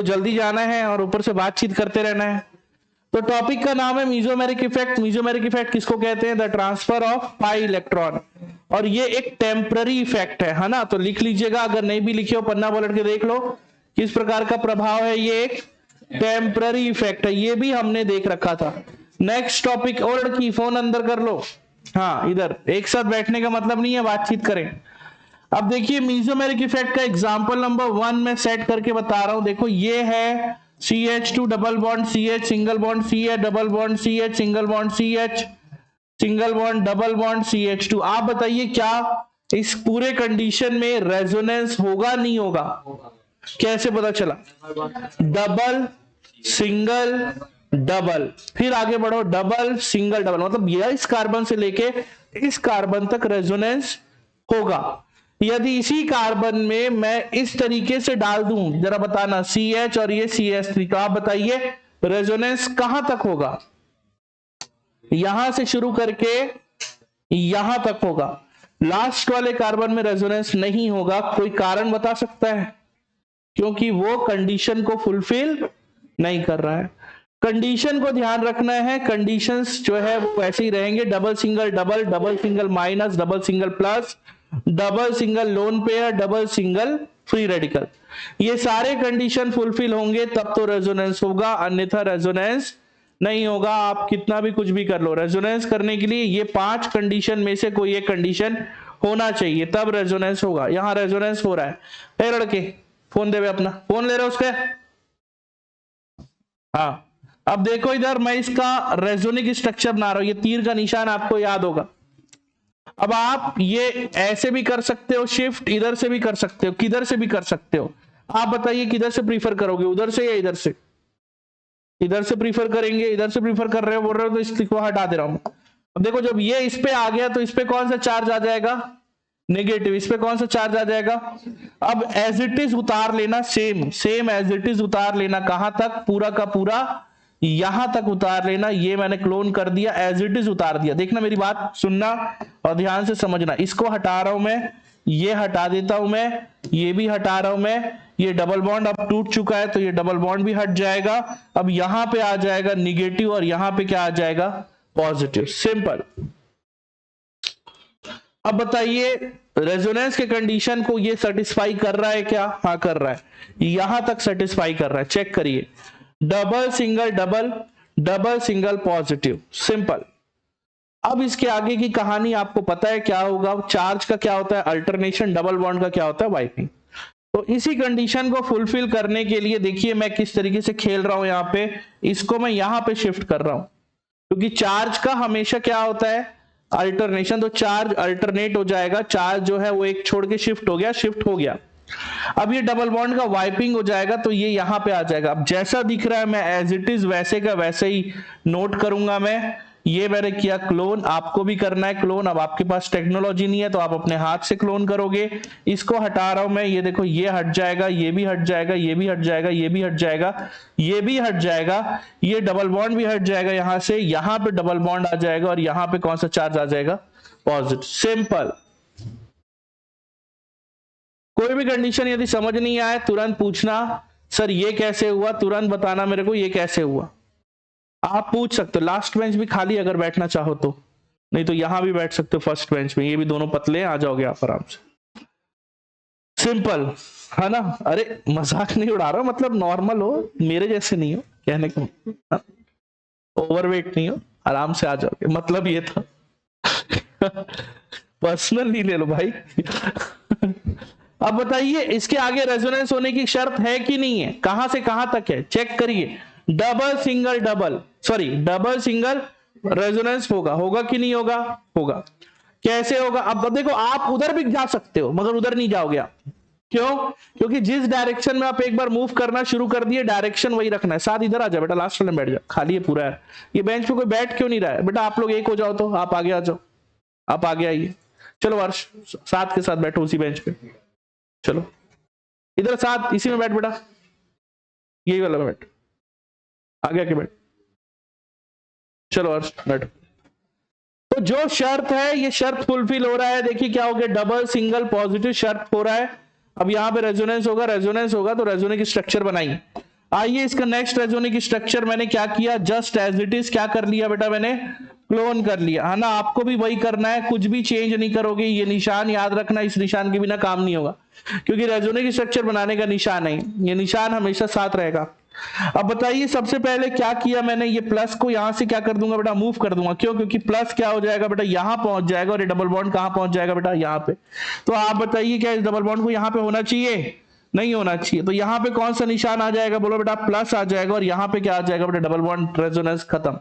जल्दी जाना है और ऊपर से बातचीत करते रहना है। तो टॉपिक का नाम है मीजोमेरिक इफेक्ट। मीजोमेरिक इफेक्ट किसको कहते हैं? The transfer of pi electron. और ये एक टेम्पररी इफेक्ट है ना, तो लिख लीजिएगा, अगर नहीं भी लिखे हो पन्ना पलट के देख लो किस प्रकार का प्रभाव है। ये एक टेम्पररी इफेक्ट है, ये भी हमने देख रखा था। नेक्स्ट टॉपिक, और लड़की फोन अंदर कर लो। हाँ, इधर एक साथ बैठने का मतलब नहीं है, बातचीत करें। अब देखिए मीजोमेरिक इफेक्ट का एग्जांपल नंबर 1 में सेट करके बता रहा हूं। देखो ये है CH2 double bond CH single bond CH double bond CH single bond CH single bond double bond CH2। आप बताइए क्या इस पूरे कंडीशन में रेजोनेंस होगा नहीं होगा? कैसे पता चला? डबल सिंगल डबल, फिर आगे बढ़ो डबल सिंगल डबल, मतलब यह इस कार्बन से लेके इस कार्बन तक रेजोनेंस होगा। यदि इसी कार्बन में मैं इस तरीके से डाल दूं, जरा बताना, CH और ये CH3, तो आप बताइए रेजोनेंस कहां तक होगा? यहां से शुरू करके यहां तक होगा। लास्ट वाले कार्बन में रेजोनेंस नहीं होगा। कोई कारण बता सकता है? क्योंकि वो कंडीशन को फुलफिल नहीं कर रहा है। कंडीशन को ध्यान रखना है, कंडीशंस जो है वो ऐसे ही रहेंगे, double single double, double single minus, double single plus, double single lone pair, double single free radical. ये सारे कंडीशन फुलफिल होंगे तब तो रेजोनेंस होगा, अन्यथा रेजोनेंस नहीं होगा। आप कितना भी कुछ भी कर लो, रेजोनेंस करने के लिए ये 5 कंडीशन में से कोई एक कंडीशन होना चाहिए, तब रेजोनेंस होगा। यहां रेजोनेंस हो रहा है। ए लड़के, फोन देवे अपना, फोन ले रहे हो उसके? हाँ, अब देखो इधर मैं इसका रेजोनिक स्ट्रक्चर बना रहा हूं। ये तीर का निशान आपको याद होगा। अब आप ये ऐसे भी कर सकते हो, शिफ्ट इधर से भी कर सकते हो, किधर से भी कर सकते हो। आप बताइए किधर से प्रीफर करोगे, उधर से या इधर से? इधर से प्रीफर करेंगे, इधर से प्रीफर कर रहे हो बोल रहे हो, तो इसको हटा दे रहा हूं। अब देखो जब ये इस पे आ गया तो इस पे कौन सा चार्ज आ जाएगा? नेगेटिव। इस पे कौन सा चार्ज आ जाएगा? अब एज इट इज उतार लेना, same same as it is उतार लेना। कहां तक? पूरा का पूरा यहां तक उतार लेना। ये मैंने क्लोन कर दिया, एज इट इज उतार दिया। देखना, मेरी बात सुनना और ध्यान से समझना। इसको हटा रहा हूं मैं, ये हटा देता हूं मैं, ये भी हटा रहा हूं मैं। ये डबल बॉन्ड अब टूट चुका है तो ये डबल बॉन्ड भी हट जाएगा। अब यहां पे आ जाएगा निगेटिव और यहां पे क्या आ जाएगा? पॉजिटिव। सिंपल। अब बताइए रेजोनेंस के कंडीशन को ये सेटिस्फाई कर रहा है क्या? हाँ कर रहा है, यहां तक सेटिस्फाई कर रहा है। चेक करिए, double single double, double single positive, simple. अब इसके आगे की कहानी आपको पता है क्या होगा? चार्ज का क्या होता है? अल्टरनेशन। डबल बॉन्ड का क्या होता है? वाइपिंग। तो इसी कंडीशन को फुलफिल करने के लिए देखिए मैं किस तरीके से खेल रहा हूं। यहां पे इसको मैं यहां पे शिफ्ट कर रहा हूं, क्योंकि चार्ज का हमेशा क्या होता है? अल्टरनेशन। तो चार्ज अल्टरनेट हो जाएगा, चार्ज जो है वो एक छोड़ के शिफ्ट हो गया, शिफ्ट हो गया। अब ये डबल बॉन्ड का वाइपिंग हो जाएगा तो ये यहां पे आ जाएगा। अब जैसा दिख रहा है मैं एज इट इज वैसे का वैसे ही नोट करूंगा मैं। ये मैंने किया क्लोन, आपको भी करना है क्लोन। अब आपके पास टेक्नोलॉजी नहीं है तो आप अपने हाथ से क्लोन करोगे। इसको हटा रहा हूं मैं, ये देखो ये हट जाएगा, ये भी हट जाएगा, ये भी हट जाएगा, ये भी हट जाएगा, ये भी हट जाएगा, ये डबल बॉन्ड भी हट जाएगा यहां से। यहां पे डबल बॉन्ड आ जाएगा और यहां पे कौन सा चार्ज आ जाएगा? पॉजिटिव। सिंपल। कोई भी कंडीशन यदि समझ नहीं आए तुरंत पूछना, सर ये कैसे हुआ, तुरंत बताना मेरे को ये कैसे हुआ। आप पूछ सकते हो। लास्ट बेंच भी खाली अगर बैठना चाहो तो, नहीं तो यहां भी बैठ सकते हो फर्स्ट बेंच में। ये भी दोनों पतले, आ जाओगे आप आराम से। सिंपल है ना? अरे मजाक नहीं उड़ा रहा, मतलब नॉर्मल हो, मेरे जैसे नहीं हो कहने को, ओवरवेट नहीं हो, आराम से आ जाओगे, मतलब ये था। पर्सनल नहीं ले लो भाई। अब बताइए इसके आगे रेजोनेंस होने की शर्त है कि नहीं है? कहां से कहां तक है? चेक करिए। Double single double, sorry double single resonance होगा, होगा कि नहीं होगा? होगा। कैसे होगा? अब देखो आप उधर भी जा सकते हो मगर उधर नहीं जाओगे आप। क्यों? क्योंकि जिस डायरेक्शन में आप एक बार मूव करना शुरू कर दिए डायरेक्शन वही रखना है। साथ इधर आ जाओ बेटा, लास्ट में बैठ जाओ, खाली है पूरा है। ये बेंच पे कोई बैठ क्यों नहीं रहा है बेटा? आप लोग एक हो जाओ तो आप आगे आ जाओ, आप आगे आइए। चलो वर्ष, साथ के साथ बैठो उसी बेंच पे। चलो इधर साथ इसी में बैठ बेटा, यही वाला बैठ, आगे आके बैठ। चलो अर्श बैठ। तो जो शर्त है ये शर्त फुलफिल हो रहा है। देखिए क्या हो गया? डबल सिंगल पॉजिटिव शर्त हो रहा है। अब यहां पे रेजोनेंस होगा, रेजोनेंस होगा तो रेजोनेंस स्ट्रक्चर बनाइए। आइए इसका नेक्स्ट रेजोनिक स्ट्रक्चर मैंने क्या किया, जस्ट एज इट इज क्या कर लिया बेटा, मैंने क्लोन कर लिया, है ना। आपको भी वही करना है, कुछ भी चेंज नहीं करोगे। ये निशान याद रखना, इस निशान के बिना काम नहीं होगा, क्योंकि रेजोनिक स्ट्रक्चर बनाने का निशान है, ये निशान हमेशा साथ रहेगा। अब बताइए सबसे पहले क्या किया मैंने, ये प्लस को यहां से क्या कर दूंगा बेटा, मूव कर दूंगा। क्यों? क्योंकि प्लस क्या हो जाएगा बेटा, यहां पहुंच जाएगा, और ये डबल बॉन्ड कहां पहुंच जाएगा बेटा, यहां पे। तो आप बताइए क्या इस डबल बॉन्ड को यहां पे होना चाहिए? नहीं होना चाहिए। तो यहां पे कौन सा निशान आ जाएगा, बोलो बेटा, प्लस आ जाएगा, और यहां पे क्या आ जाएगा बेटा, डबल बॉन्ड, रेजोनेंस खत्म।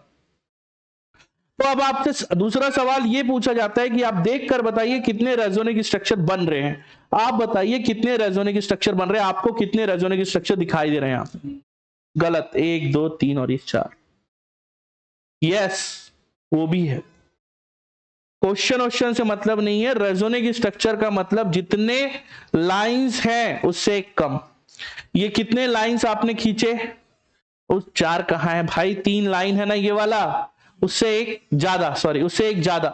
तो अब आपसे दूसरा सवाल ये पूछा जाता है कि आप देखकर बताइए कितने रेजोनिक स्ट्रक्चर बन रहे हैं। आप बताइए कितने रेजोनिक स्ट्रक्चर बन रहे हैं, आपको कितने रेजोनिक स्ट्रक्चर दिखाई दे रहे हैं यहाँ पे? गलत, 1 2 3 और ये 4। यस, वो भी है। क्वेश्चन से मतलब नहीं है, रेजोनिक स्ट्रक्चर का मतलब जितने लाइंस हैं उससे एक कम। ये कितने लाइंस आपने खींचे, उस 4 कहां है भाई, 3 लाइन है ना ये वाला, उससे एक ज्यादा, सॉरी उससे एक ज्यादा,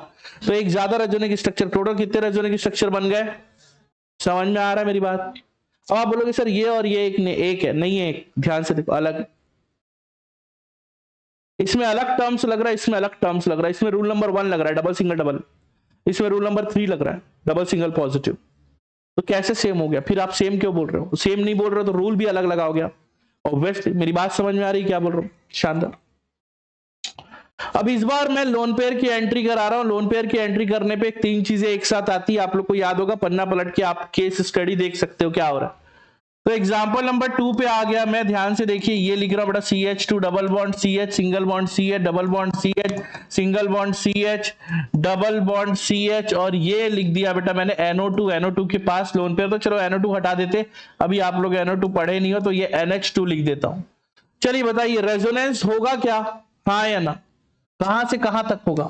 तो एक ज्यादा रेजोनिक स्ट्रक्चर। टोटल कितने रेजोनिक स्ट्रक्चर बन गए? समझ में आ रहा है मेरी बात? अब आप बोलोगे सर ये और ये एक है, नहीं है, ध्यान से देखो, अलग। इसमें अलग टर्म्स लग रहा है, इसमें अलग टर्म्स लग रहा है। इसमें रूल नंबर 1 लग रहा है, डबल सिंगल डबल। इसमें रूल नंबर 3 लग रहा है, डबल सिंगल पॉजिटिव। तो कैसे सेम हो गया? फिर आप सेम क्यों बोल रहे हो? सेम नहीं बोल रहे हो तो रूल भी अलग लगाओगे आप, ऑब्वियसली। मेरी बात समझ में आ रही है क्या बोल रहा हूँ? शानदार। अब इस बार मैं लोन पेयर की एंट्री करा रहा हूं। लोन पेयर की एंट्री करने पे 3 चीजें एक साथ आती है, आप लोग को याद होगा, पन्ना पलट के आप केस स्टडी देख सकते हो क्या हो रहा है। तो एग्जांपल नंबर 2 पे आ गया मैं, ध्यान से देखिए, ये लिख रहा बेटा CH2 double bond CH single bond CH double bond CH single bond CH double bond CH, और ये लिख दिया बेटा मैंने NO2 के पास लोन पेयर। तो चलो NO2 हटा देते, अभी आप लोग NO2 पढ़े नहीं हो, तो ये NH2 लिख देता हूं। चलिए बताइए रेजोनेंस होगा क्या, हाँ या ना? कहां से कहां तक होगा?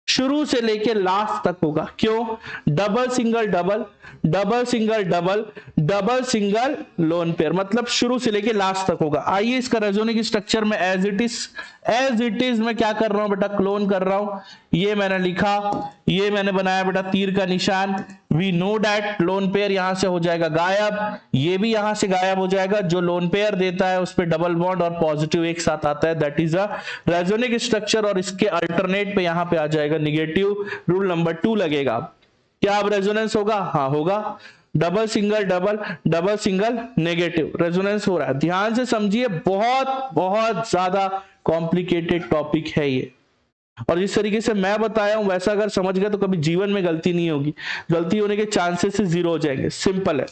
शुरू से लेके लास्ट तक होगा। क्यों? Double single double, double single double, double single lone pair, मतलब शुरू से लेके लास्ट तक होगा। आइए इसका रेजोनिक स्ट्रक्चर में एज इट इज मैं क्या कर रहा हूं बेटा, क्लोन कर रहा हूं। ये मैंने लिखा, ये मैंने बनाया बेटा तीर का निशान। We know that lone pair यहां से हो जाएगा गायब, ये भी यहां से गायब हो जाएगा। जो लोन पेयर देता है उस पर डबल बॉन्ड और पॉजिटिव एक साथ आता है, दैट इज अ रेजोनिक स्ट्रक्चर। और इसके अल्टरनेट पे यहां पे आ जाएगा निगेटिव, रूल नंबर 2 लगेगा। क्या अब रेजोनेंस होगा? हाँ होगा। Double single double, double single negative, resonance हो रहा है। ध्यान से समझिए, बहुत बहुत ज्यादा कॉम्प्लिकेटेड टॉपिक है ये, और जिस तरीके से मैं बताया हूं वैसा अगर समझ गए तो कभी जीवन में गलती नहीं होगी, गलती होने के चांसेस 0 हो जाएंगे। सिंपल है।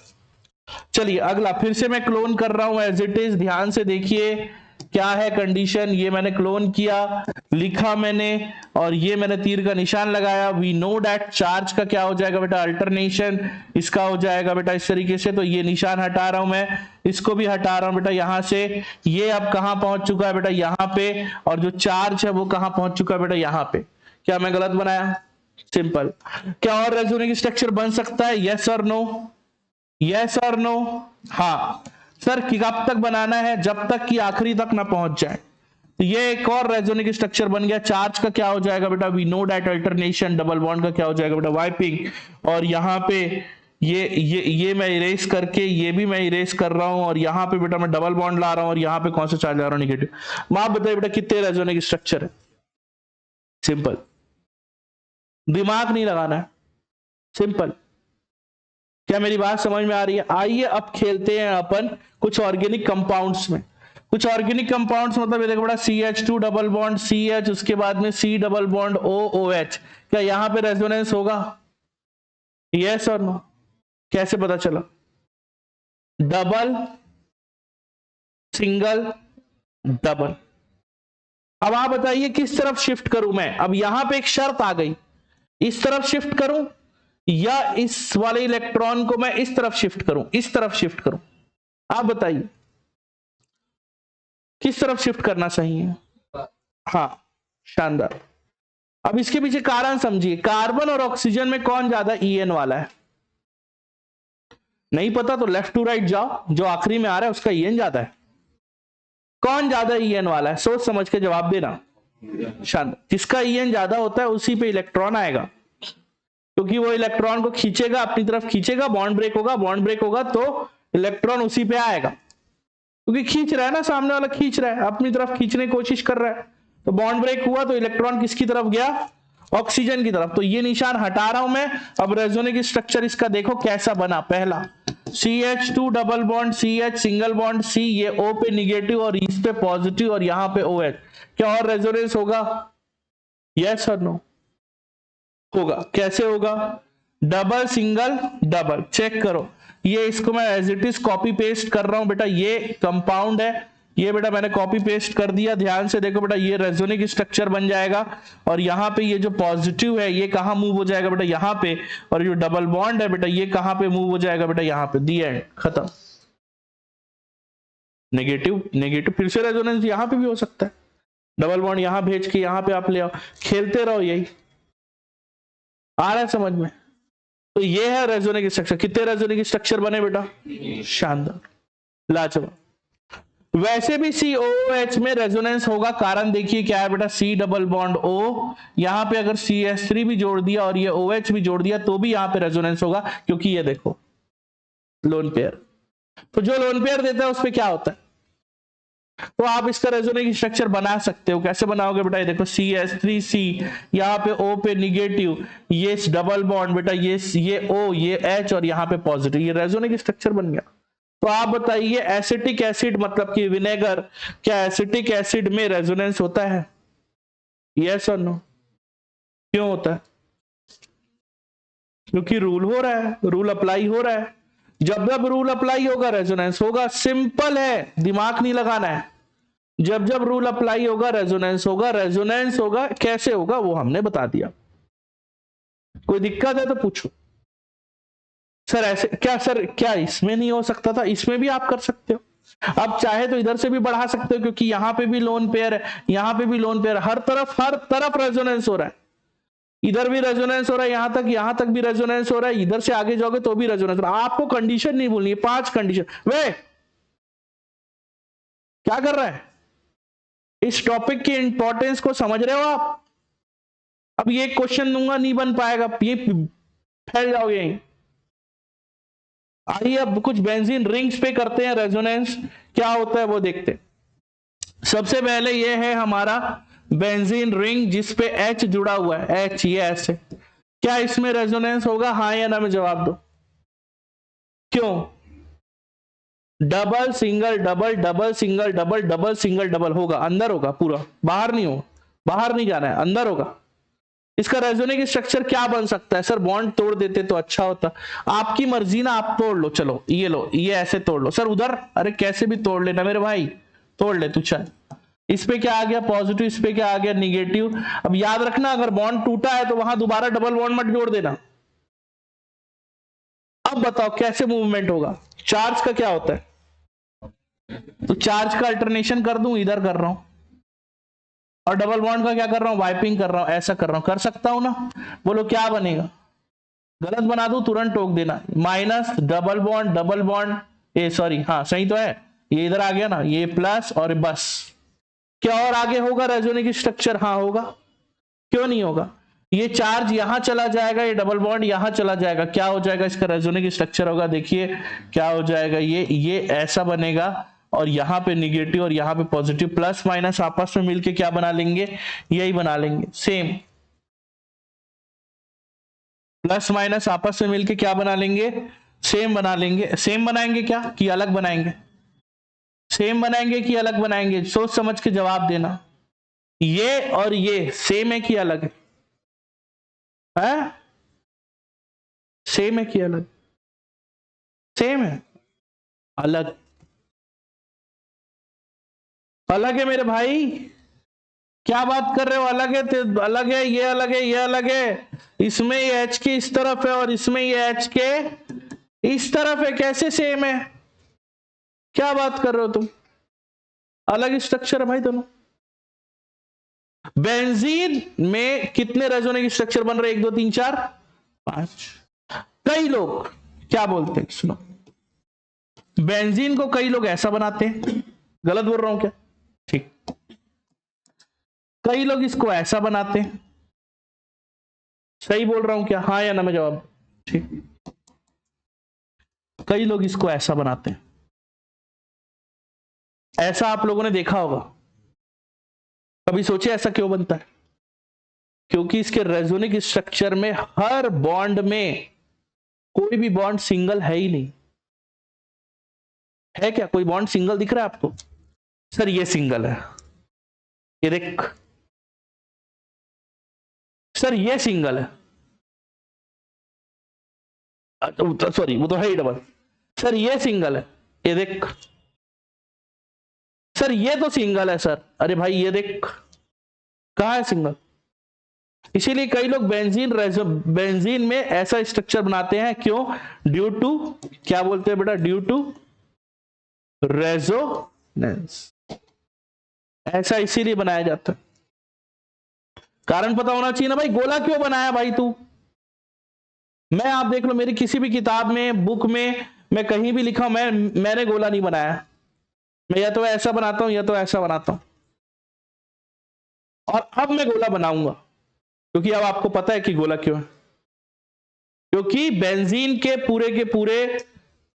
चलिए अगला, फिर से मैं क्लोन कर रहा हूं एज इट इज। ध्यान से देखिए क्या है कंडीशन, ये मैंने क्लोन किया, लिखा मैंने, और ये मैंने तीर का निशान लगाया। वी नो डैट चार्ज का क्या हो जाएगा बेटा, अल्टरनेशन, इसका हो जाएगा बेटा इस तरीके से। तो ये निशान हटा रहा हूं मैं, इसको भी हटा रहा हूं बेटा यहां से। ये अब कहां पहुंच चुका है बेटा, यहां पे, और जो चार्ज है वो कहां पहुंच चुका है बेटा, यहां पे। क्या मैं गलत बनाया? सिंपल। क्या और रेजोनिक स्ट्रक्चर बन सकता है? यस और नो, यस और नो। हाँ सर, कब तक बनाना है? जब तक कि आखिरी तक ना पहुंच जाए। तो ये एक और रेजोनिक स्ट्रक्चर बन गया। चार्ज का क्या हो जाएगा बेटा, we know that alternation. Double bond का क्या हो जाएगा बेटा, वाइपिंग। और यहां पे ये मैं इरेज करके, ये भी मैं इरेज कर रहा हूं, और यहां पे बेटा मैं डबल बॉन्ड ला रहा हूं, और यहां पे कौन सा चार्ज ला रहा हूं, नेगेटिव। आप बताइए बेटा कितने रेजोनिक स्ट्रक्चर है? सिंपल, दिमाग नहीं लगाना है, सिंपल। क्या मेरी बात समझ में आ रही है? आइए अब खेलते हैं अपन कुछ ऑर्गेनिक कंपाउंड्स में। कुछ ऑर्गेनिक कंपाउंड्स मतलब ये देखो बड़ा CH2 डबल बॉन्ड CH, उसके बाद में C डबल बॉन्ड OOH। क्या यहां पे रेजोनेंस होगा? यस और नो? कैसे पता चला? Double single double. अब आप बताइए किस तरफ शिफ्ट करूं मैं? अब यहां पे एक शर्त आ गई, इस तरफ शिफ्ट करूं या इस वाले इलेक्ट्रॉन को मैं इस तरफ शिफ्ट करूं, इस तरफ शिफ्ट करूं? आप बताइए किस तरफ शिफ्ट करना चाहिए? हाँ, शानदार। अब इसके पीछे कारण समझिए, कार्बन और ऑक्सीजन में कौन ज्यादा EN वाला है? नहीं पता तो लेफ्ट टू राइट जाओ, जो आखिरी में आ रहा है उसका EN ज्यादा है। कौन ज्यादा EN वाला है? सोच समझ के जवाब देना। शानदार। जिसका EN ज्यादा होता है उसी पे इलेक्ट्रॉन आएगा, क्योंकि वो इलेक्ट्रॉन को खींचेगा, अपनी तरफ खींचेगा, बॉन्ड ब्रेक होगा, बॉन्ड ब्रेक होगा तो इलेक्ट्रॉन उसी पे आएगा। क्योंकि खींच रहा है ना, सामने वाला खींच रहा है, अपनी तरफ खींचने की कोशिश कर रहा है, तो बॉन्ड ब्रेक हुआ तो इलेक्ट्रॉन किसकी तरफ गया, ऑक्सीजन की तरफ। तो ये निशान हटा रहा हूं मैं। अब रेजोनेंस स्ट्रक्चर इसका देखो कैसा बना। पहला CH2 double bond CH single bond C, ये O पे निगेटिव और इस पे पॉजिटिव और यहां पे OH। क्या और रेजोनेंस होगा? यस और नो? होगा। कैसे होगा? डबल सिंगल डबल, चेक करो। ये इसको मैं as it is copy paste कर रहा हूं बेटा, ये कंपाउंड है, ये बेटा मैंने कॉपी पेस्ट कर दिया। ध्यान से देखो बेटा, ये रेजोनिक स्ट्रक्चर बन जाएगा और यहाँ पे ये जो पॉजिटिव है ये कहाँ मूव हो जाएगा बेटा, यहाँ पे। और जो डबल बॉन्ड है बेटा ये कहाँ पे मूव हो जाएगा बेटा, यहाँ पे। दी एंड, खत्म। नेगेटिव नेगेटिव, फिर से रेजोनेंस यहाँ पे भी हो सकता है। डबल बॉन्ड यहाँ भेज के यहाँ पे आप ले आओ, खेलते रहो। यही आ रहा है समझ में? तो ये है रेजोनिक स्ट्रक्चर। कितने रेजोनिक स्ट्रक्चर बने बेटा? शानदार, लाजवाब। वैसे भी COOH में रेजोनेंस होगा, कारण देखिए क्या है बेटा, C डबल बॉन्ड O, यहां पे अगर CH3 भी जोड़ दिया और ये OH भी जोड़ दिया तो भी यहां पे रेजोनेंस होगा, क्योंकि ये देखो लोन पेयर। तो जो लोन पेयर देता है उस पे क्या होता है? तो आप इसका रेजोनेंस स्ट्रक्चर बना सकते हो। कैसे बनाओगे बेटा? ये देखो CH3C, यहाँ पे O पे निगेटिव, ये डबल बॉन्ड बेटा, ये O, ये H और यहाँ पे पॉजिटिव, ये रेजोनेंस स्ट्रक्चर बन गया। तो आप बताइए, एसिटिक एसिड मतलब कि विनेगर, क्या एसिटिक एसिड में रेजोनेंस होता है? यस और नो? क्यों होता है? क्योंकि रूल हो रहा है, रूल अप्लाई हो रहा है। जब जब रूल अप्लाई होगा रेजोनेंस होगा। सिंपल है, दिमाग नहीं लगाना है। जब जब रूल अप्लाई होगा रेजोनेंस होगा, रेजोनेंस होगा। कैसे होगा वो हमने बता दिया। कोई दिक्कत है तो पूछो। सर ऐसे क्या, सर क्या इसमें नहीं हो सकता था? इसमें भी आप कर सकते हो। अब चाहे तो इधर से भी बढ़ा सकते हो, क्योंकि यहां पे भी लोन पेयर है, यहां पे भी लोन पेयर, हर तरफ रेजोनेंस हो रहा है। इधर भी रेजोनेंस हो रहा है, यहां तक भी रेजोनेंस हो रहा है, इधर से आगे जाओगे तो भी रेजोनेंस हो रहा है। आपको कंडीशन नहीं भूलनी है, 5 कंडीशन। वे क्या कर रहा है? इस टॉपिक की इंपॉर्टेंस को समझ रहे हो आप? अब ये क्वेश्चन दूंगा नहीं बन पाएगा, ये फैल जाओगे यहीं। आइए अब कुछ बेंजीन रिंग्स पे करते हैं रेजोनेंस, क्या होता है वो देखते हैं। सबसे पहले ये है हमारा बेंजीन रिंग जिस पे H जुड़ा हुआ है, H, ये ऐसे। क्या इसमें रेजोनेंस होगा? हाँ या ना में जवाब दो। क्यों? Double single double, double single double, double single double होगा, अंदर होगा पूरा, बाहर नहीं होगा, बाहर नहीं जाना है, अंदर होगा। इसका रेजोनेंस स्ट्रक्चर क्या बन सकता है? सर बॉन्ड तोड़ देते तो अच्छा होता। आपकी मर्जी ना, आप तोड़ लो, चलो ये लो, ये ऐसे तोड़ लो। सर उधर, अरे कैसे भी तोड़ लेना मेरे भाई, तोड़ ले तू। चल, इस पे क्या आ गया? पॉजिटिव, इस पे क्या आ गया? निगेटिव। अब याद रखना, अगर बॉन्ड टूटा है तो वहां दोबारा डबल बॉन्ड मत जोड़ देना। अब बताओ कैसे मूवमेंट होगा? चार्ज का क्या होता है? तो चार्ज का अल्टरनेशन कर दूं, इधर कर रहा हूं, और डबल बॉन्ड का क्या कर रहा हूं? वाइपिंग कर रहा हूं, ऐसा कर रहा हूं, कर सकता हूं ना? बोलो क्या बनेगा? गलत बना दूं तुरंत टोक देना। Minus double bond, double bond, ए सॉरी, हाँ सही तो है, ये इधर आ गया ना, ये प्लस और बस। क्या और आगे होगा रेजोनेंस स्ट्रक्चर? हाँ होगा, क्यों नहीं होगा? ये चार्ज यहां चला जाएगा, ये डबल बॉन्ड यहां चला जाएगा, क्या हो जाएगा? इसका रेजोनेंस स्ट्रक्चर होगा, देखिए क्या हो जाएगा, ये ऐसा बनेगा, और यहां पे निगेटिव और यहां पे पॉजिटिव, प्लस माइनस आपस में मिलके क्या बना लेंगे? यही बना लेंगे, सेम। प्लस माइनस आपस में मिलके क्या बना लेंगे? सेम बना लेंगे। सेम बनाएंगे क्या कि अलग बनाएंगे? सेम बनाएंगे कि अलग बनाएंगे? सोच समझ के जवाब देना। ये और ये सेम है कि अलग है? सेम है कि अलग? सेम है। अलग, अलग है मेरे भाई। क्या बात कर रहे हो? अलग है तो अलग है, ये अलग है, ये अलग है। इसमें ये H के इस तरफ है और इसमें ये H के इस तरफ है, कैसे सेम है? क्या बात कर रहे हो तुम? अलग स्ट्रक्चर है भाई दोनों। बेंजीन में कितने रेजोनेंस स्ट्रक्चर बन रहे? 1 2 3 4 5। कई लोग क्या बोलते हैं, सुनो, बेंजीन को कई लोग ऐसा बनाते हैं, गलत बोल रहा हूं क्या? ठीक। कई लोग इसको ऐसा बनाते हैं, सही बोल रहा हूं क्या? हाँ या ना में जवाब। ठीक। कई लोग इसको ऐसा बनाते हैं, ऐसा आप लोगों ने देखा होगा, कभी सोचे ऐसा क्यों बनता है? क्योंकि इसके रेजोनिक स्ट्रक्चर में हर बॉन्ड में कोई भी बॉन्ड सिंगल है ही नहीं। है क्या कोई बॉन्ड सिंगल दिख रहा है आपको? सर ये सिंगल है, ये देख। सर ये सिंगल है, सॉरी वो तो है ही डबल। सर ये सिंगल है, ये देख। सर ये तो सिंगल है सर। अरे भाई ये देख, कहाँ है सिंगल? इसीलिए कई लोग बेंजीन में ऐसा स्ट्रक्चर बनाते हैं। क्यों? ड्यू टू, क्या बोलते हैं बेटा? Due to resonance. ऐसा इसीलिए बनाया जाता है। कारण पता होना चाहिए ना भाई, गोला क्यों बनाया भाई तू? मैं, आप देख लो मेरी किसी भी किताब में, बुक में, मैं कहीं भी लिखा हूं, मैंने गोला नहीं बनाया। मैं या तो ऐसा बनाता हूं या तो ऐसा बनाता हूं। और अब मैं गोला बनाऊंगा, क्योंकि अब आपको पता है कि गोला क्यों है। क्योंकि बेंजीन के पूरे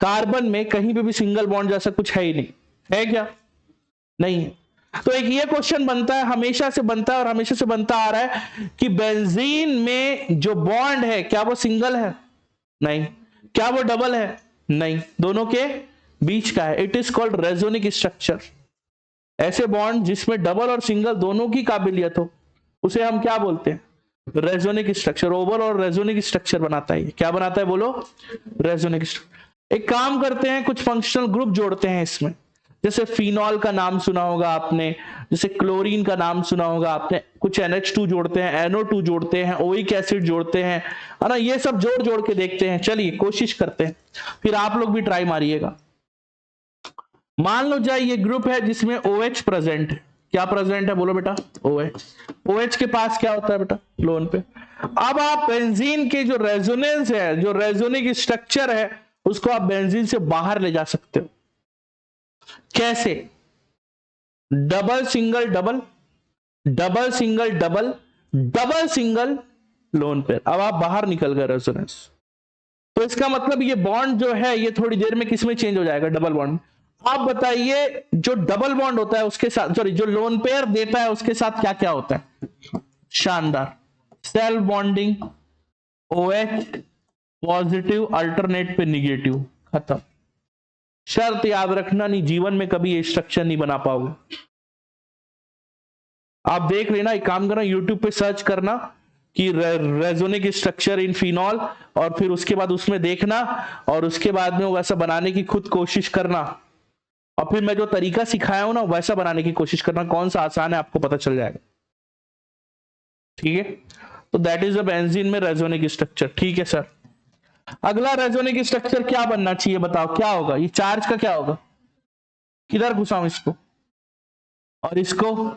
कार्बन में कहीं पे भी सिंगल बॉन्ड जैसा कुछ है ही नहीं। है क्या? नहीं है। तो एक ये क्वेश्चन बनता है, हमेशा से बनता है और हमेशा से बनता आ रहा है कि बेंजीन में जो बॉन्ड है क्या वो सिंगल है? नहीं। क्या वो डबल है? नहीं। दोनों के बीच का है। It is called resonic structure. ऐसे बॉन्ड जिसमें डबल और सिंगल दोनों की काबिलियत हो, उसे हम क्या बोलते हैं? रेजोनिक स्ट्रक्चर। ओवल और रेजोनिक स्ट्रक्चर बनाता है। क्या बनाता है बोलो? रेजोनिक स्ट्रक्चर। एक काम करते हैं, कुछ फंक्शनल ग्रुप जोड़ते हैं इसमें। जैसे फिनॉल का नाम सुना होगा आपने, जैसे क्लोरीन का नाम सुना होगा आपने। कुछ NH2 जोड़ते हैं, NO2 जोड़ते हैं, ओइक एसिड जोड़ते हैं, है ना? ये सब जोड़ जोड़ के देखते हैं। चलिए कोशिश करते हैं, फिर आप लोग भी ट्राई मारिएगा। मान लो जाए ये ग्रुप है जिसमें OH प्रेजेंट है। क्या प्रेजेंट है बोलो बेटा? OH। OH के पास क्या होता है बेटा? लोन पे। अब आप बेंजीन के जो रेजोनेंस है, जो रेजोनिक स्ट्रक्चर है, उसको आप बेंजीन से बाहर ले जा सकते हो। कैसे? Double single double, double single double, double single lone pair. अब आप बाहर निकल गए रेजोनेंस। तो इसका मतलब ये बॉन्ड जो है ये थोड़ी देर में किसमें चेंज हो जाएगा? Double bond. आप बताइए, जो डबल बॉन्ड होता है उसके साथ, सॉरी जो लोन पेयर देता है उसके साथ क्या क्या होता है? शानदार। Self bonding, OH positive, alternate पे निगेटिव, खत्म। शर्त याद रखना, नहीं जीवन में कभी ये स्ट्रक्चर नहीं बना पाओगे। आप देख लेना, एक काम करना, यूट्यूब पे सर्च करना कि रेजोनिक स्ट्रक्चर इन फिनॉल, और फिर उसके बाद उसमें देखना, और उसके बाद में वैसा बनाने की खुद कोशिश करना, और फिर मैं जो तरीका सिखाया हूं ना वैसा बनाने की कोशिश करना। कौन सा आसान है आपको पता चल जाएगा। ठीक है? तो दैट इज अ बेंजीन में रेजोनिक स्ट्रक्चर। ठीक है सर। अगला रेजोनिक स्ट्रक्चर क्या बनना चाहिए बताओ? क्या होगा? ये चार्ज का क्या होगा? किधर घुसाऊं इसको और इसको?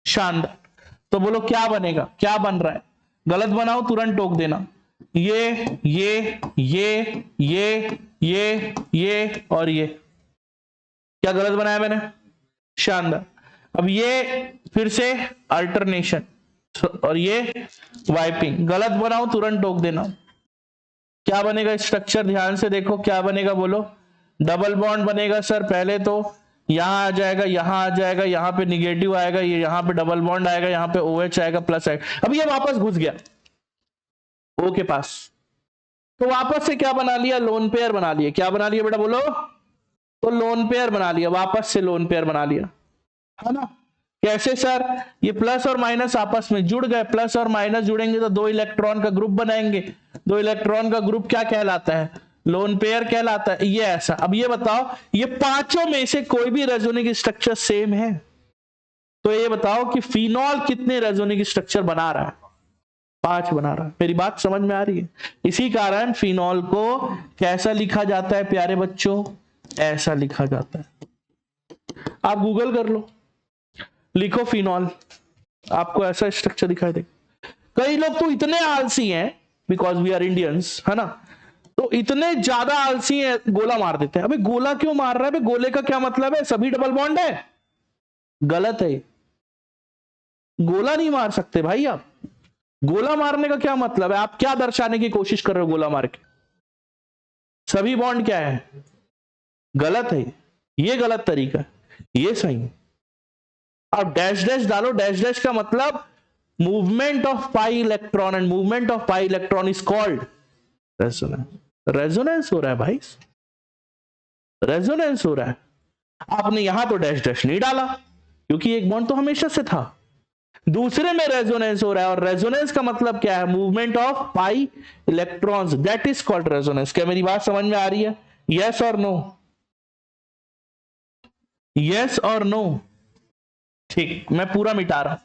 शानदार। तो बोलो क्या बनेगा? क्या बन रहा है? गलत बनाओ तुरंत टोक देना। ये और ये। क्या गलत बनाया मैंने? शानदार। अब ये फिर से अल्टरनेशन, और ये वाइपिंग। गलत बनाओ तुरंत टोक देना। क्या बनेगा स्ट्रक्चर? ध्यान से देखो क्या बनेगा बोलो। डबल बॉन्ड बनेगा सर। पहले तो यहां आ जाएगा, यहां आ जाएगा, यहां पे निगेटिव आएगा, ये यहां पे डबल बॉन्ड आएगा, यहां पे OH आएगा, प्लस आएगा। अब ये वापस घुस गया O के पास, तो वापस से क्या बना लिया? लोन पेयर बना लिया। क्या बना लिया बेटा बोलो? तो लोन पेयर बना लिया, वापस से लोन पेयर बना लिया, है ना? कैसे सर? ये प्लस और माइनस आपस में जुड़ गए। प्लस और माइनस जुड़ेंगे तो 2 इलेक्ट्रॉन का ग्रुप बनाएंगे। 2 इलेक्ट्रॉन का ग्रुप क्या कहलाता है? लोन पेयर कहलाता है। ये ऐसा। अब ये बताओ, ये पांचों में से कोई भी रेजोनिक स्ट्रक्चर सेम है? तो ये बताओ कि फिनॉल कितने रेजोनिक स्ट्रक्चर बना रहा है? 5 बना रहा है। मेरी बात समझ में आ रही है? इसी कारण फिनॉल को कैसा लिखा जाता है प्यारे बच्चों? ऐसा लिखा जाता है। आप गूगल कर लो, लिखो फिनॉल, आपको ऐसा स्ट्रक्चर दिखाई देगा। कई लोग तो इतने आलसी हैं, बिकॉज वी आर इंडियंस, है ना, तो इतने ज्यादा आलसी हैं, गोला मार देते हैं। अबे गोला क्यों मार रहा है? गोले का क्या मतलब है? सभी डबल बॉन्ड है? गलत है। गोला नहीं मार सकते भाई आप। गोला मारने का क्या मतलब है? आप क्या दर्शाने की कोशिश कर रहे हो गोला मार के? सभी बॉन्ड क्या है? गलत है। ये गलत तरीका है। ये सही। अब डैश डैश डालो, डैश डैश का मतलब movement of pi electron, and movement of pi electron is called resonance. Resonance हो रहा है भाई, रेजोनेंस हो रहा है। आपने यहां तो डैश डैश नहीं डाला क्योंकि एक बॉन्ड तो हमेशा से था, दूसरे में रेजोनेंस हो रहा है, और रेजोनेंस का मतलब क्या है? Movement of pi electrons, that is called resonance. क्या मेरी बात समझ में आ रही है? यस और नो? यस और नो? ठीक, मैं पूरा मिटा रहा हूं।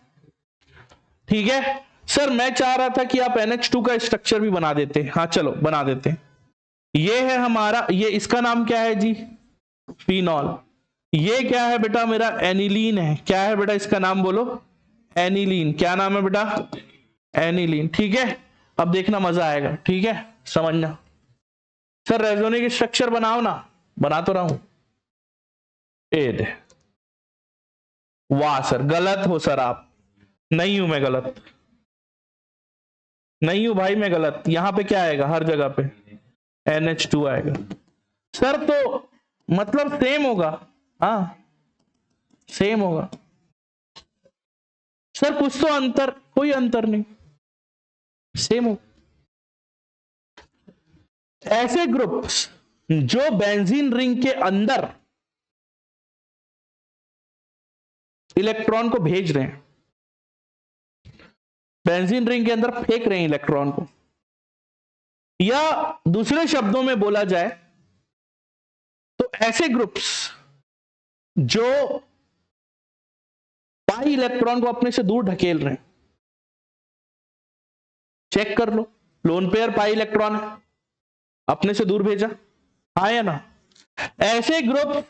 ठीक है सर, मैं चाह रहा था कि आप NH2 का स्ट्रक्चर भी बना देते। हाँ चलो बना देते। ये है हमारा, ये इसका नाम क्या है जी? फिनॉल। ये क्या है बेटा? मेरा एनिलीन है। क्या है बेटा इसका नाम? बोलो। एनिलीन। क्या नाम है बेटा? एनिलीन। ठीक है, अब देखना मजा आएगा। ठीक है, समझना। सर रेजोनिक स्ट्रक्चर बनाओ ना। बना तो रहा हूं। ए दे। वाह सर, गलत हो सर आप। नहीं हूं मैं गलत, नहीं हूं भाई मैं गलत। यहां पे क्या आएगा? हर जगह पे NH2 आएगा सर, तो मतलब सेम होगा। हाँ सेम होगा सर, कुछ तो अंतर, कोई अंतर नहीं, सेम हो। ऐसे ग्रुप्स जो बेंजीन रिंग के अंदर इलेक्ट्रॉन को भेज रहे हैं, बेंजीन रिंग के अंदर फेंक रहे हैं इलेक्ट्रॉन को, या दूसरे शब्दों में बोला जाए तो ऐसे ग्रुप्स जो पाई इलेक्ट्रॉन को अपने से दूर ढकेल रहे हैं। चेक कर लो, लोन पेयर पाई इलेक्ट्रॉन है, अपने से दूर भेजा, हाँ या ना? ऐसे ग्रुप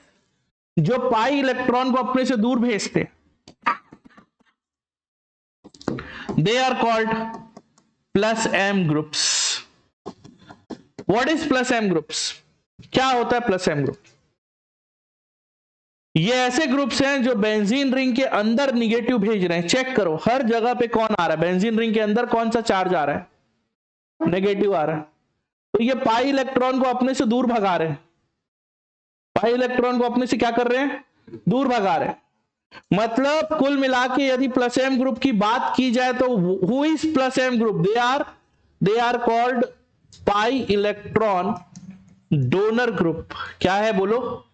जो पाई इलेक्ट्रॉन को अपने से दूर भेजते, they are called plus M groups. What is plus M groups? क्या होता है प्लस एम ग्रुप? ये ऐसे ग्रुप्स हैं जो बेंजीन रिंग के अंदर निगेटिव भेज रहे हैं। चेक करो हर जगह पे कौन आ रहा है, बेंजीन रिंग के अंदर कौन सा चार्ज आ रहा है? नेगेटिव आ रहा है। तो ये पाई इलेक्ट्रॉन को अपने से दूर भगा रहे हैं, पाई इलेक्ट्रॉन को अपने से क्या कर रहे हैं? दूर भगा रहे हैं। मतलब कुल मिला के यदि प्लस एम ग्रुप की बात की जाए तो who is plus M group? They are called pi electron donor group. क्या है बोलो?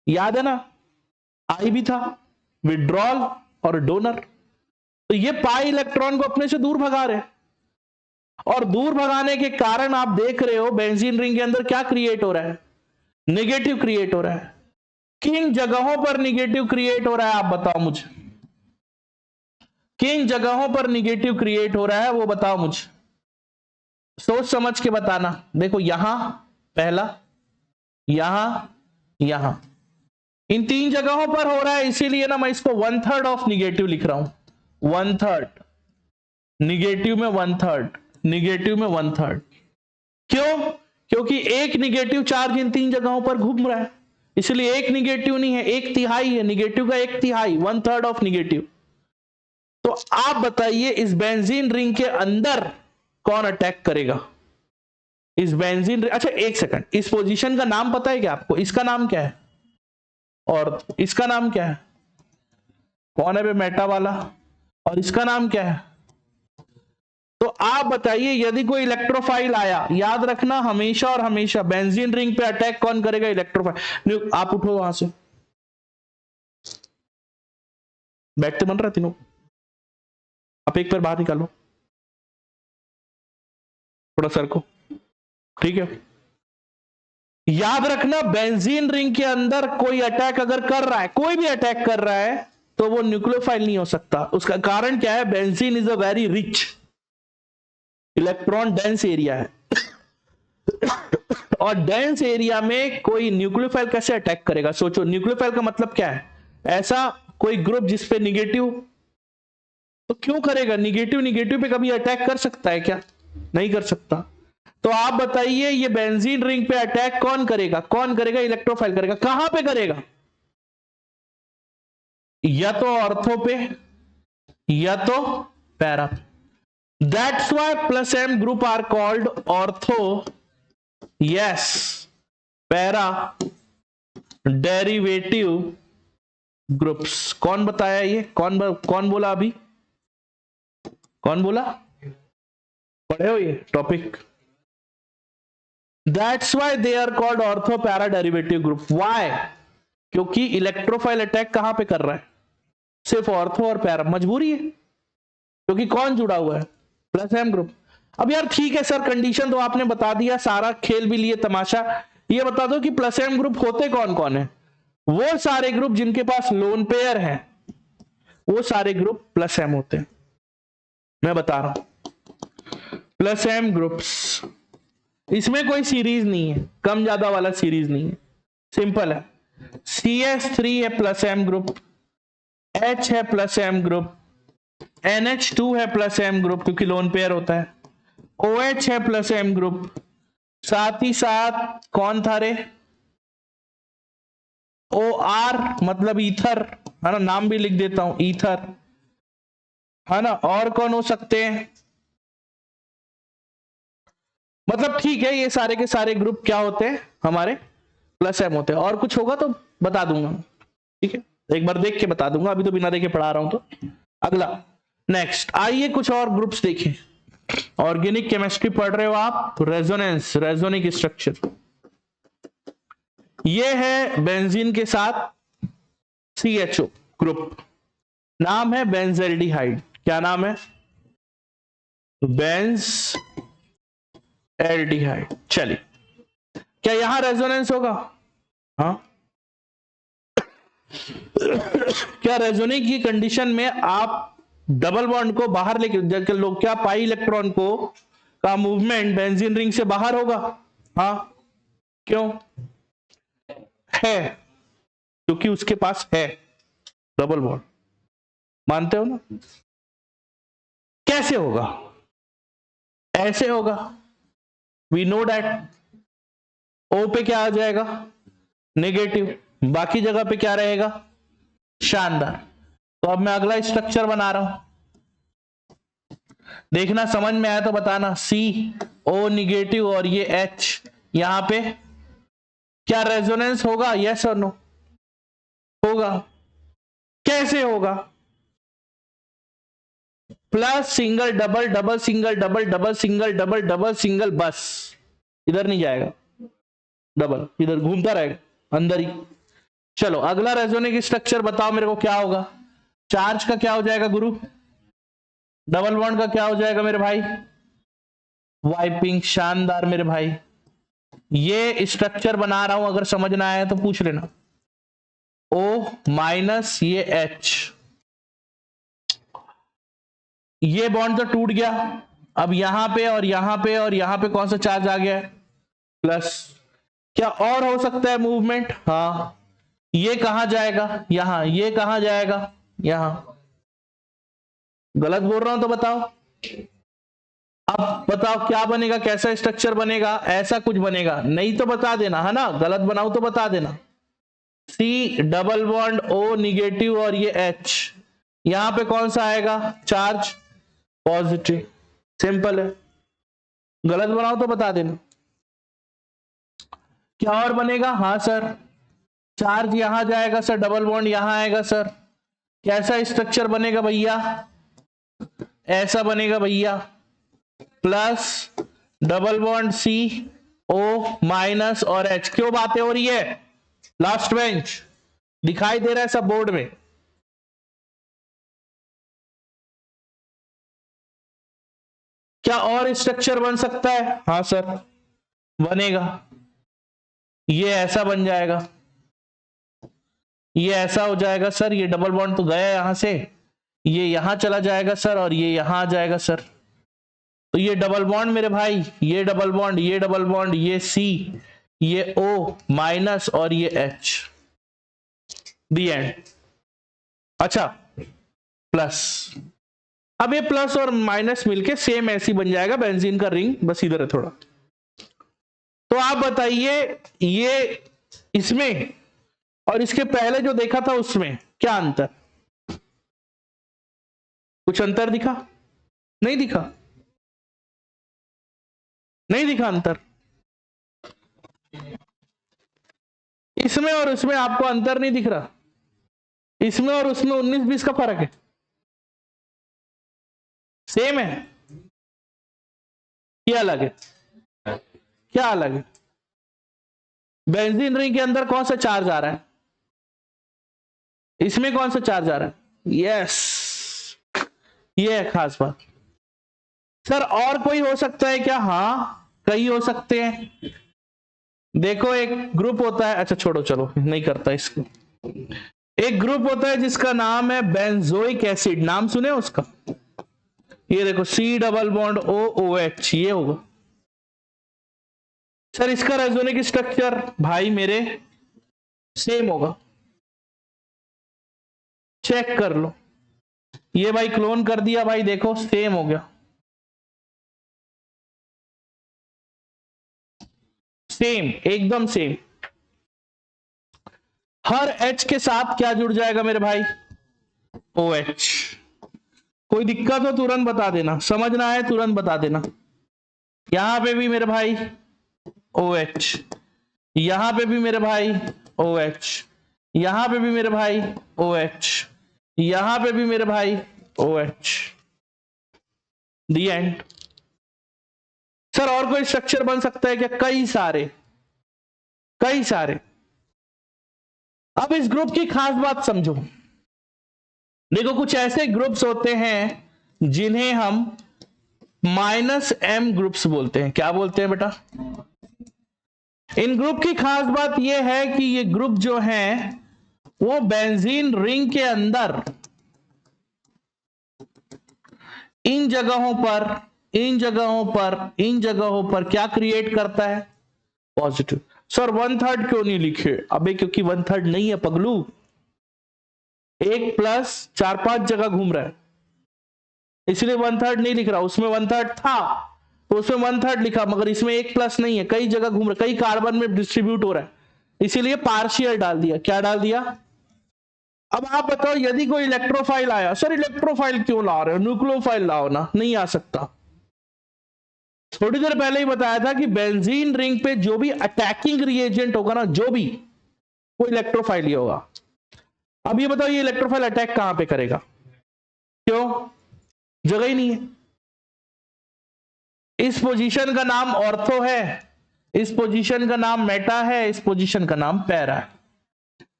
याद है ना, आई भी था, विड्रॉल और डोनर। तो ये पाई इलेक्ट्रॉन को अपने से दूर भगा रहे हैं, और दूर भगाने के कारण आप देख रहे हो बेंजीन रिंग के अंदर क्या क्रिएट हो रहा है? नेगेटिव क्रिएट हो रहा है। किन जगहों पर नेगेटिव क्रिएट हो रहा है आप बताओ मुझे, किन जगहों पर नेगेटिव क्रिएट हो रहा है वो बताओ मुझे, सोच समझ के बताना। देखो यहां पहला, यहां, यहां, इन तीन जगहों पर हो रहा है, इसीलिए ना मैं इसको 1/3 ऑफ निगेटिव लिख रहा हूं। 1/3 निगेटिव में, 1/3 निगेटिव में, 1/3। क्यों? क्योंकि एक निगेटिव चार्ज इन तीन जगहों पर घूम रहा है, इसलिए एक निगेटिव नहीं है, एक तिहाई है निगेटिव का, एक तिहाई, 1/3 ऑफ निगेटिव। तो आप बताइए इस बेंजीन रिंग के अंदर कौन अटैक करेगा? इस बेंजीन रिंग, अच्छा एक सेकंड, इस पोजीशन का नाम पता है क्या आपको? इसका नाम क्या है और इसका नाम क्या है? कौन है बे मेटा वाला? और इसका नाम क्या है? तो आप बताइए यदि कोई इलेक्ट्रोफाइल आया, याद रखना हमेशा और हमेशा बेंजीन रिंग पे अटैक कौन करेगा? इलेक्ट्रोफाइल। आप उठो वहां से, बैठते बन रहा तीनों, आप एक पैर बाहर निकालो थोड़ा सर को, ठीक है? याद रखना बेंजीन रिंग के अंदर कोई अटैक अगर कर रहा है, कोई भी अटैक कर रहा है, तो वो न्यूक्लियोफाइल नहीं हो सकता। उसका कारण क्या है? Benzene is a very rich electron dense area है, और डेंस एरिया में कोई न्यूक्लियोफाइल कैसे अटैक करेगा? सोचो, न्यूक्लियोफाइल का मतलब क्या है? ऐसा कोई ग्रुप जिसपे निगेटिव, तो क्यों करेगा? निगेटिव निगेटिव पे कभी अटैक कर सकता है क्या? नहीं कर सकता। तो आप बताइए ये बेंजीन रिंग पे अटैक कौन करेगा? कौन करेगा? इलेक्ट्रोफाइल करेगा। कहां पे करेगा? या तो ऑर्थो पे या तो पैरा पे। That's why plus M group are called ortho, yes, para, derivative groups. कौन बताया ये? कौन बोला अभी? कौन बोला? पढ़े हो ये topic? That's why they are called ortho para derivative group. Why? क्योंकि इलेक्ट्रोफाइल अटैक कहां पे कर रहा है? सिर्फ ऑर्थो और पैरा। मजबूरी है, क्योंकि कौन जुड़ा हुआ है? Plus M group. अब यार ठीक है सर, कंडीशन तो आपने बता दिया, सारा खेल भी लिए तमाशा। ये बता दो कि प्लस एम ग्रुप होते कौन कौन है? वो सारे ग्रुप जिनके पास लोन पेयर है, वो सारे ग्रुप प्लस एम होते हैं। मैं बता रहा हूं, प्लस एम ग्रुप्स, इसमें कोई सीरीज नहीं है, कम ज्यादा वाला सीरीज नहीं है, सिंपल है। CS3 है प्लस एम ग्रुप, H है प्लस एम ग्रुप, NH2 है प्लस एम ग्रुप क्योंकि लोन पेयर होता है, OH है प्लस एम ग्रुप, साथ ही साथ कौन था रे? OR मतलब ईथर, है ना, नाम भी लिख देता हूं, ईथर, है ना। और कौन हो सकते हैं? मतलब ठीक है, ये सारे के सारे ग्रुप क्या होते हैं? हमारे प्लस एम होते हैं। और कुछ होगा तो बता दूंगा, ठीक है, एक बार देख के बता दूंगा, अभी तो बिना देखे पढ़ा रहा हूं। तो अगला, नेक्स्ट आइए कुछ और ग्रुप्स देखें। ऑर्गेनिक केमिस्ट्री पढ़ रहे हो आप, तो रेजोनेंस, रेजोनिक स्ट्रक्चर, ये है बेंजीन के साथ CHO ग्रुप, नाम है बेंजेल्डिहाइड। क्या नाम है? Benz aldehyde. चलिए, क्या यहां रेजोनेंस होगा? हाँ। क्या रेजोनेंस की कंडीशन में आप डबल बॉन्ड को बाहर लेके लोग, क्या पाई इलेक्ट्रॉन को का मूवमेंट बेंजीन रिंग से बाहर होगा? हाँ। क्यों? है, क्योंकि उसके पास है डबल बॉन्ड। मानते हो ना? कैसे होगा? ऐसे होगा। We know that. O पे क्या आ जाएगा? नेगेटिव। बाकी जगह पे क्या रहेगा? शानदार। तो अब मैं अगला स्ट्रक्चर बना रहा हूं, देखना समझ में आया तो बताना। CO निगेटिव और ये H, यहां पे क्या रेजोनेंस होगा? यस और नो? होगा। कैसे होगा? Plus single double, double single double, double single double, double single, बस इधर नहीं जाएगा, डबल इधर घूमता रहेगा अंदर ही। चलो अगला रेजोनिक स्ट्रक्चर बताओ मेरे को, क्या होगा? चार्ज का क्या हो जाएगा गुरु? डबल बॉन्ड का क्या हो जाएगा मेरे भाई? वाइपिंग। शानदार मेरे भाई, ये स्ट्रक्चर बना रहा हूं, अगर समझ ना आया तो पूछ लेना। O माइनस ये H, ये बॉन्ड तो टूट गया। अब यहां पे और यहां पे और यहां पे कौन सा चार्ज आ गया? प्लस। क्या और हो सकता है मूवमेंट? हाँ। ये कहां जाएगा? यहां। ये कहां जाएगा? यहां। गलत बोल रहा हूं तो बताओ। अब बताओ क्या बनेगा, कैसा स्ट्रक्चर बनेगा? ऐसा कुछ बनेगा, नहीं तो बता देना, है ना, गलत बनाओ तो बता देना। C double bond O negative और ये H, यहां पे कौन सा आएगा? Charge positive. सिंपल है, गलत बनाओ तो बता देना। क्या और बनेगा? हाँ सर, चार्ज यहां जाएगा सर, डबल बॉन्ड यहां आएगा सर। कैसा स्ट्रक्चर बनेगा भैया? ऐसा बनेगा भैया, plus double bond CO minus और H। क्यों बातें हो रही है? लास्ट बेंच दिखाई दे रहा है सब बोर्ड में? क्या और स्ट्रक्चर बन सकता है? हाँ सर बनेगा। ये ऐसा बन जाएगा, ये ऐसा हो जाएगा सर, ये डबल बॉन्ड तो गया यहां से, ये यहां चला जाएगा सर, और ये यहां आ जाएगा सर। तो ये डबल बॉन्ड मेरे भाई, ये डबल बॉन्ड, ये डबल बॉन्ड, ये C, ये O माइनस और ये H, दी एंड। अच्छा, प्लस। अब ये प्लस और माइनस मिलके सेम ऐसी बन जाएगा बेंजीन का रिंग, बस इधर है थोड़ा। तो आप बताइए, ये इसमें और इसके पहले जो देखा था उसमें क्या अंतर? कुछ अंतर दिखा? नहीं दिखा? नहीं दिखा अंतर? इसमें और उसमें आपको अंतर नहीं दिख रहा? इसमें और उसमें 19-20 का फर्क है, सेम है, क्या अलग है? क्या अलग है? बेंजीन रिंग के अंदर कौन सा चार्ज आ रहा है, इसमें कौन सा चार्ज आ रहा है? यस, ये है खास बात। सर और कोई हो सकता है क्या? हाँ, कई हो सकते हैं। देखो एक ग्रुप होता है, अच्छा छोड़ो चलो नहीं करता इसको। एक ग्रुप होता है जिसका नाम है बेंजोइक एसिड, नाम सुने उसका? ये देखो C डबल बॉन्ड OOH, ये होगा। सर इसका रेजोनिक स्ट्रक्चर भाई मेरे सेम होगा, चेक कर लो। ये भाई क्लोन कर दिया भाई, देखो सेम हो गया, सेम, एकदम सेम। हर H के साथ क्या जुड़ जाएगा मेरे भाई? OH। कोई दिक्कत हो तुरंत बता देना, समझना है तुरंत बता देना। यहां पे भी मेरे भाई OH, यहां पे भी मेरे भाई OH, यहां पे भी मेरे भाई OH, यहां पे भी मेरे भाई OH। The and. सर और कोई स्ट्रक्चर बन सकता है क्या? कई सारे, कई सारे। अब इस ग्रुप की खास बात समझो। देखो कुछ ऐसे ग्रुप्स होते हैं जिन्हें हम -m ग्रुप्स बोलते हैं। क्या बोलते हैं बेटा? इन ग्रुप की खास बात यह है कि ये ग्रुप जो है वो बेंजीन रिंग के अंदर इन जगहों पर, इन जगहों पर, इन जगहों पर क्या क्रिएट करता है? पॉजिटिव। सर 1/3 क्यों नहीं लिखे? अबे क्योंकि 1/3 नहीं है पगलू, 1 + 4-5 जगह घूम रहा है, इसलिए 1/3 नहीं लिख रहा। उसमें 1/3 था तो उसमें 1/3 लिखा, मगर इसमें 1+ नहीं है, कई जगह घूम रहा है, कई कार्बन में डिस्ट्रीब्यूट हो रहा है, इसीलिए पार्शियल डाल दिया। क्या डाल दिया? अब आप बताओ यदि कोई इलेक्ट्रोफाइल आया, सर इलेक्ट्रोफाइल क्यों ला रहे हो, न्यूक्लियोफाइल लाओ ना। नहीं आ सकता। थोड़ी देर पहले ही बताया था कि बेंजीन रिंग पे जो भी अटैकिंग रिएजेंट होगा ना, जो भी, वो इलेक्ट्रोफाइल ही होगा। अब ये बताओ ये इलेक्ट्रोफाइल अटैक कहां पे करेगा? क्यों? जगह ही नहीं है। इस पोजीशन का नाम ऑर्थो है, इस पोजीशन का नाम मेटा है, इस पोजीशन का नाम पैरा है,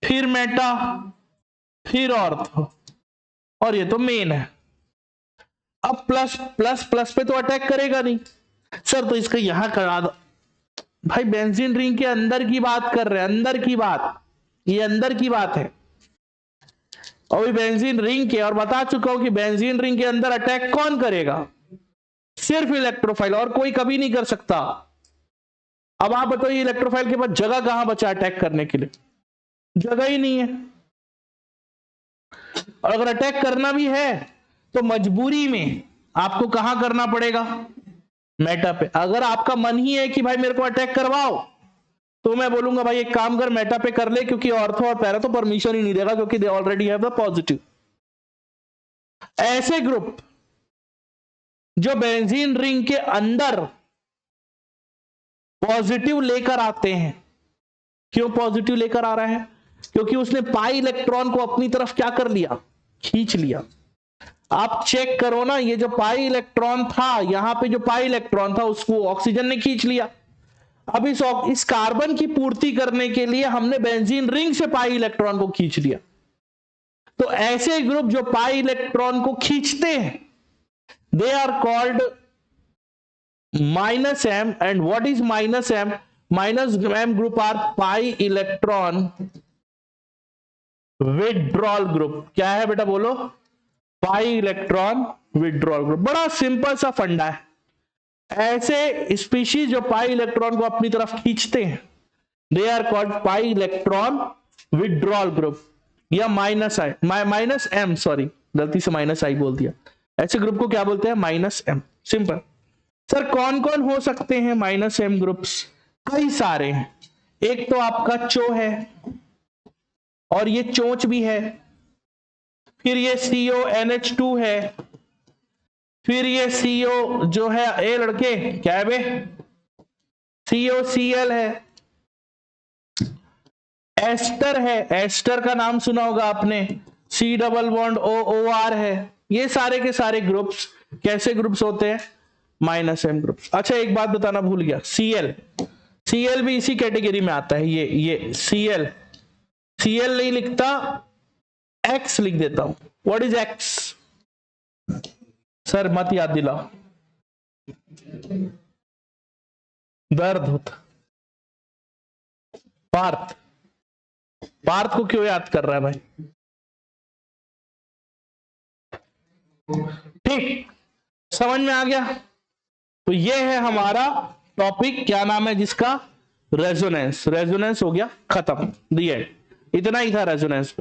फिर मेटा, फिर ऑर्थो, और ये तो मेन है। अब प्लस प्लस प्लस पे तो अटैक करेगा नहीं। सर तो इसका यहां करा दो। भाई बेंजीन रिंग के अंदर की बात कर रहे हैं, अंदर की बात, ये अंदर की बात है। और बेंजीन रिंग के, और बता चुका हूं कि बेंजीन रिंग के अंदर अटैक कौन करेगा? सिर्फ इलेक्ट्रोफाइल, और कोई कभी नहीं कर सकता। अब आप बताइए इलेक्ट्रोफाइल के पास जगह कहां बचा अटैक करने के लिए? जगह ही नहीं है। और अगर अटैक करना भी है तो मजबूरी में आपको कहां करना पड़ेगा? मेटा पे। अगर आपका मन ही है कि भाई मेरे को अटैक करवाओ, तो मैं बोलूंगा भाई एक काम कर, मेटा पे कर ले, क्योंकि ऑर्थो और पैरा तो परमिशन ही नहीं देगा, क्योंकि they already have the positive. ऐसे ग्रुप जो बेंजीन रिंग के अंदर पॉजिटिव लेकर आते हैं, क्यों पॉजिटिव लेकर आ रहा है? क्योंकि उसने पाई इलेक्ट्रॉन को अपनी तरफ क्या कर लिया? खींच लिया। आप चेक करो ना, ये जो पाई इलेक्ट्रॉन था, यहां पे जो पाई इलेक्ट्रॉन था उसको ऑक्सीजन ने खींच लिया। अब इस कार्बन की पूर्ति करने के लिए हमने बेंजीन रिंग से पाई इलेक्ट्रॉन को खींच लिया। तो ऐसे ग्रुप जो पाई इलेक्ट्रॉन को खींचते हैं, they are called -m। And what is -m? -m group are pi electron withdrawal group. क्या है बेटा बोलो? Pi electron withdrawal group. बड़ा सिंपल सा फंडा है। ऐसे स्पीशीज जो पाई इलेक्ट्रॉन को अपनी तरफ खींचते हैं, they are called pi electron withdrawal group, या -m, सॉरी गलती से -i बोल दिया। ऐसे ग्रुप को क्या बोलते हैं? -m। सिंपल। सर कौन कौन हो सकते हैं -m ग्रुप्स? कई सारे हैं। एक तो आपका चो है, और ये चोंच भी है, फिर ये CONH2 है, फिर ये CO जो है, ए लड़के क्या है बे, COCl है, एस्टर है, एस्टर का नाम सुना होगा आपने, C double bond O O R है। ये सारे के सारे ग्रुप्स कैसे ग्रुप्स होते हैं, माइनस एम ग्रुप्स। अच्छा एक बात बताना भूल गया, सीएल, सीएल भी इसी कैटेगरी में आता है। ये सीएल, सीएल नहीं लिखता, एक्स लिख देता हूं। What is x? सर मत याद दिलाओ, दर्द होता। पार्थ, पार्थ को क्यों याद कर रहा है भाई? ठीक, समझ में आ गया। तो ये है हमारा टॉपिक, क्या नाम है जिसका, रेजोनेंस। रेजोनेंस हो गया खत्म, दी एंड। इतना ही था रेजोनेंस।